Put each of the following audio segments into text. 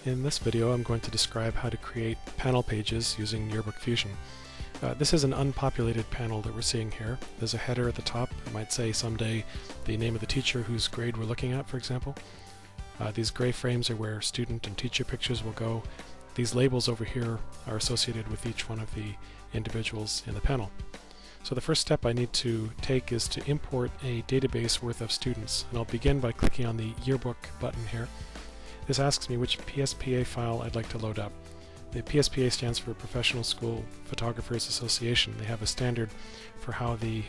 In this video I'm going to describe how to create panel pages using Yearbook Fusion. This is an unpopulated panel that we're seeing here. There's a header at the top. It might say someday the name of the teacher whose grade we're looking at, for example. These gray frames are where student and teacher pictures will go. These labels over here are associated with each one of the individuals in the panel. So the first step I need to take is to import a database worth of students, and I'll begin by clicking on the Yearbook button here. This asks me which PSPA file I'd like to load up. The PSPA stands for Professional School Photographers Association. They have a standard for how the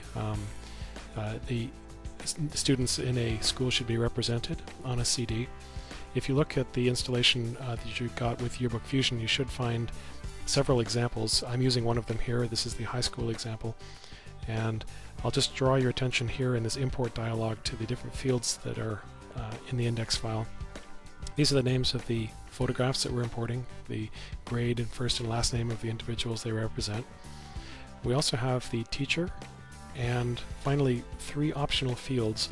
students in a school should be represented on a CD. If you look at the installation that you got with Yearbook Fusion, you should find several examples. I'm using one of them here. This is the high school example. And I'll just draw your attention here in this import dialog to the different fields that are in the index file. These are the names of the photographs that we're importing, the grade and first and last name of the individuals they represent. We also have the teacher, and finally 3 optional fields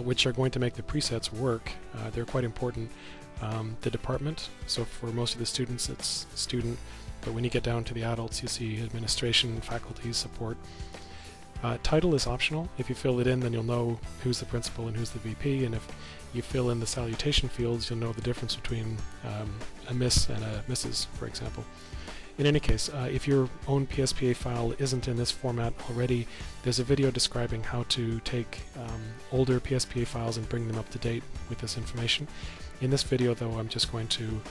which are going to make the presets work. They're quite important. The department, so for most of the students it's student, but when you get down to the adults you see administration, faculty, support. Title is optional. If you fill it in, then you'll know who's the principal and who's the VP, and if you fill in the salutation fields, you'll know the difference between a Miss and a Mrs., for example. In any case, if your own PSPA file isn't in this format already, there's a video describing how to take older PSPA files and bring them up to date with this information. In this video, though, I'm just going to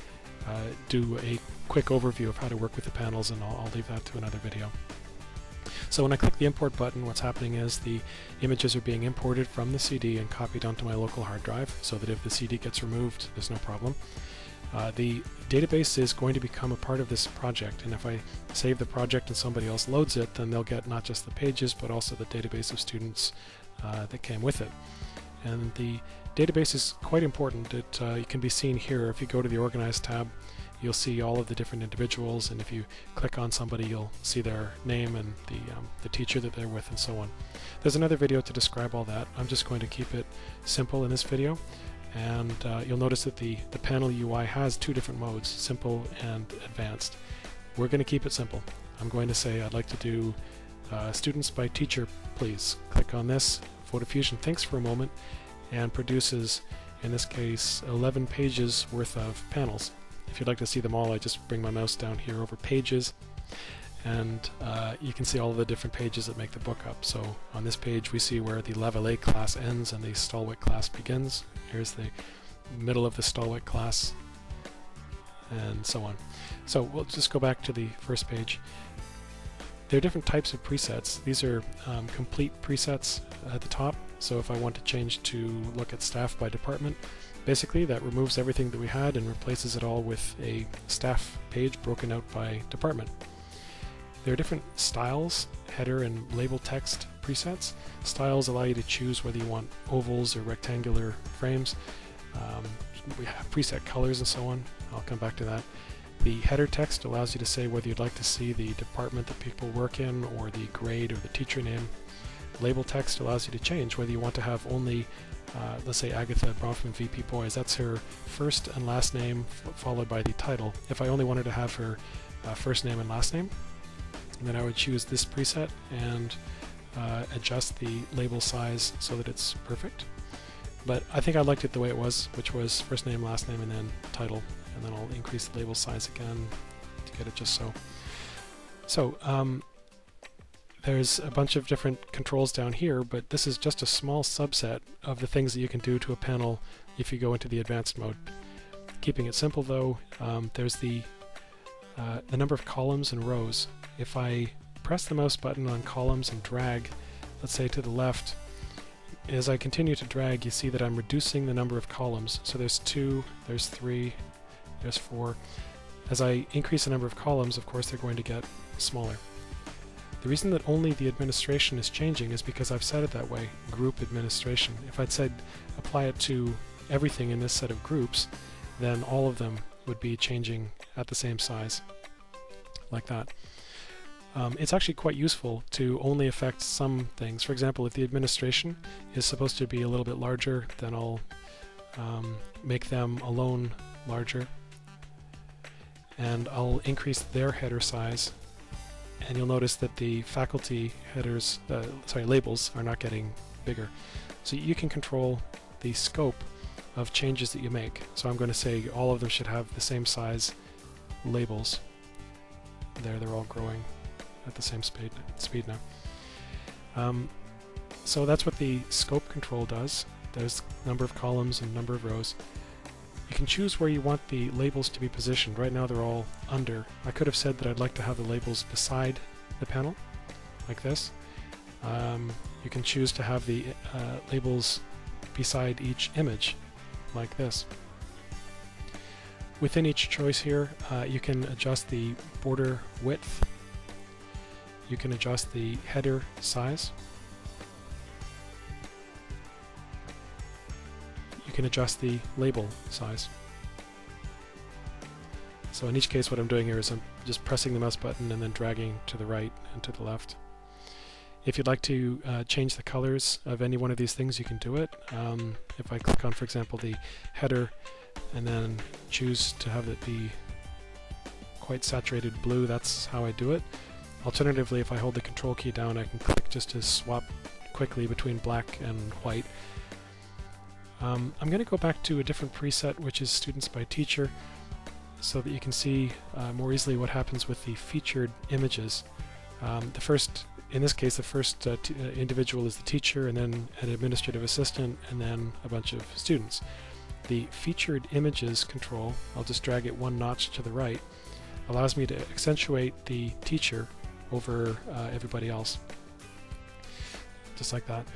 do a quick overview of how to work with the panels, and I'll leave that to another video. So when I click the import button, what's happening is the images are being imported from the CD and copied onto my local hard drive, so that if the CD gets removed, there's no problem. The database is going to become a part of this project, and if I save the project and somebody else loads it, then they'll get not just the pages, but also the database of students that came with it. And the database is quite important. It can be seen here. If you go to the Organize tab, you'll see all of the different individuals, and if you click on somebody, you'll see their name and the teacher that they're with, and so on. There's another video to describe all that. I'm just going to keep it simple in this video, and you'll notice that the panel UI has 2 different modes, simple and advanced. We're going to keep it simple. I'm going to say I'd like to do students by teacher, please. Click on this. PhotoFusion thinks for a moment and produces, in this case, 11 pages worth of panels. If you'd like to see them all, I just bring my mouse down here over pages, and you can see all of the different pages that make the book up. So on this page we see where the Lavallee class ends and the Stalwick class begins. Here's the middle of the Stalwick class, and so on. So we'll just go back to the first page. There are different types of presets. These are complete presets at the top. So if I want to change to look at staff by department, basically that removes everything that we had and replaces it all with a staff page broken out by department. There are different styles, header and label text presets. Styles allow you to choose whether you want ovals or rectangular frames. We have preset colors and so on. I'll come back to that. The header text allows you to say whether you'd like to see the department that people work in, or the grade or the teacher name. Label text allows you to change whether you want to have only, let's say Agatha Bronfman VP Boys, that's her first and last name followed by the title. If I only wanted to have her first name and last name, then I would choose this preset and adjust the label size so that it's perfect. But I think I liked it the way it was, which was first name, last name, and then title, and then I'll increase the label size again to get it just so. So there's a bunch of different controls down here, but this is just a small subset of the things that you can do to a panel if you go into the advanced mode. Keeping it simple though, there's the number of columns and rows. If I press the mouse button on columns and drag, let's say to the left, as I continue to drag, you see that I'm reducing the number of columns. So there's 2, there's 3, there's 4. As I increase the number of columns, of course, they're going to get smaller. The reason that only the administration is changing is because I've set it that way, group administration. If I'd said apply it to everything in this set of groups, then all of them would be changing at the same size, like that. It's actually quite useful to only affect some things. For example, if the administration is supposed to be a little bit larger, then I'll make them alone larger. and I'll increase their header size, and you'll notice that the faculty headers, labels are not getting bigger. So you can control the scope of changes that you make. So I'm going to say all of them should have the same size labels. There, they're all growing at the same speed now. So that's what the scope control does. There's number of columns and number of rows. You can choose where you want the labels to be positioned. Right now they're all under. I could have said that I'd like to have the labels beside the panel, like this. You can choose to have the labels beside each image, like this. Within each choice here, you can adjust the border width. You can adjust the header size. You can adjust the label size. So in each case what I'm doing here is I'm just pressing the mouse button and then dragging to the right and to the left. If you'd like to change the colors of any one of these things, you can do it. If I click on, for example, the header and then choose to have it be quite saturated blue, that's how I do it. Alternatively, if I hold the control key down, I can click just to swap quickly between black and white. I'm going to go back to a different preset, which is Students by Teacher, so that you can see more easily what happens with the featured images. In this case, the first individual is the teacher, and then an administrative assistant, and then a bunch of students. The featured images control, I'll just drag it one notch to the right, allows me to accentuate the teacher over everybody else, just like that.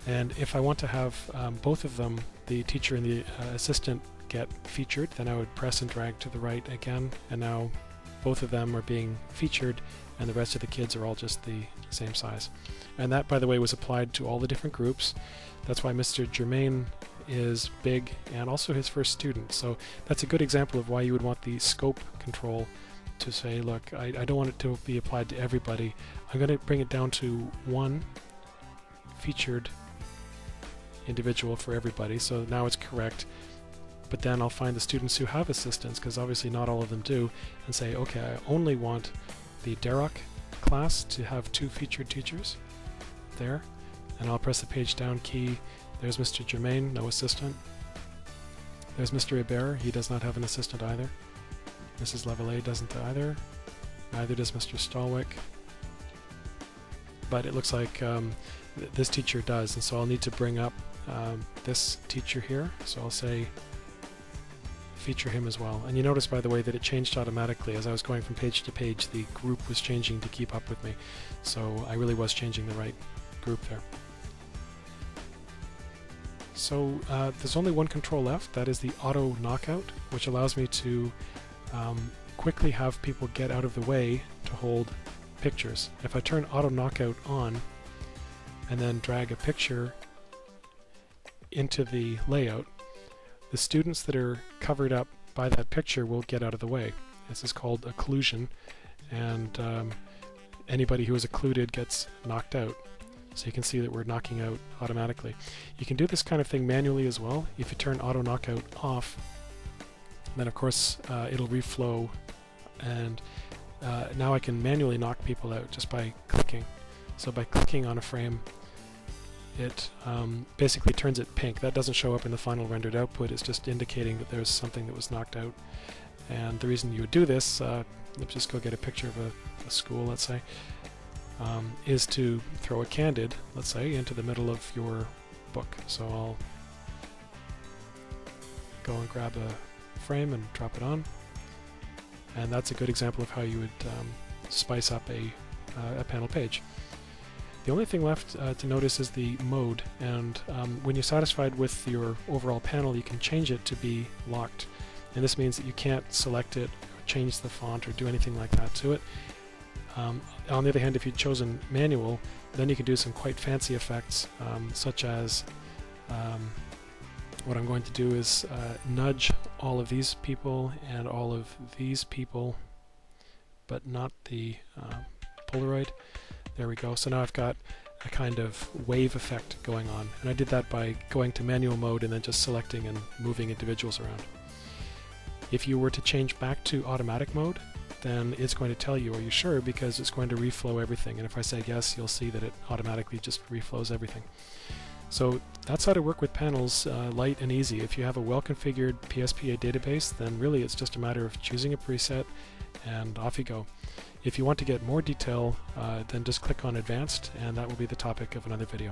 And if I want to have both of them, the teacher and the assistant, get featured, then I would press and drag to the right again, and now both of them are being featured and the rest of the kids are all just the same size. And that, by the way, was applied to all the different groups. That's why Mr. Germain is big, and also his first student. So that's a good example of why you would want the scope control to say, look, I don't want it to be applied to everybody. I'm going to bring it down to one featured individual for everybody. So now it's correct. But then I'll find the students who have assistants, because obviously not all of them do, and say, okay, I only want the Derok class to have 2 featured teachers there, and I'll press the page down key. There's Mr. Germain, no assistant. There's Mr. Hebert, he does not have an assistant either. Mrs. Levelet doesn't either. Neither does Mr. Stallwick. But it looks like this teacher does, and so I'll need to bring up this teacher here. So I'll say feature him as well. And you notice, by the way, that it changed automatically. As I was going from page to page, the group was changing to keep up with me. So I really was changing the right group there. So there's only one control left. That is the auto knockout, which allows me to quickly have people get out of the way to hold pictures. If I turn auto knockout on and then drag a picture into the layout, the students that are covered up by that picture will get out of the way. This is called occlusion, and anybody who is occluded gets knocked out. So you can see that we're knocking out automatically. You can do this kind of thing manually as well. If you turn auto knockout off, then of course it'll reflow, and now I can manually knock people out just by clicking. So by clicking on a frame, it basically turns it pink. That doesn't show up in the final rendered output. It's just indicating that there's something that was knocked out. And the reason you would do this, let's just go get a picture of a school, let's say, is to throw a candid, let's say, into the middle of your book. So I'll go and grab a frame and drop it on. And that's a good example of how you would spice up a panel page. The only thing left to notice is the mode, and when you're satisfied with your overall panel, you can change it to be locked. And this means that you can't select it, or change the font, or do anything like that to it. On the other hand, if you'd chosen manual, then you can do some quite fancy effects, such as what I'm going to do is nudge all of these people and all of these people, but not the Polaroid. There we go. So now I've got a kind of wave effect going on, and I did that by going to manual mode and then just selecting and moving individuals around. If you were to change back to automatic mode, then it's going to tell you, are you sure? Because it's going to reflow everything. And if I say yes, you'll see that it automatically just reflows everything. So that's how to work with panels, light and easy. If you have a well-configured PSPA database, then really it's just a matter of choosing a preset and off you go. If you want to get more detail, then just click on Advanced, and that will be the topic of another video.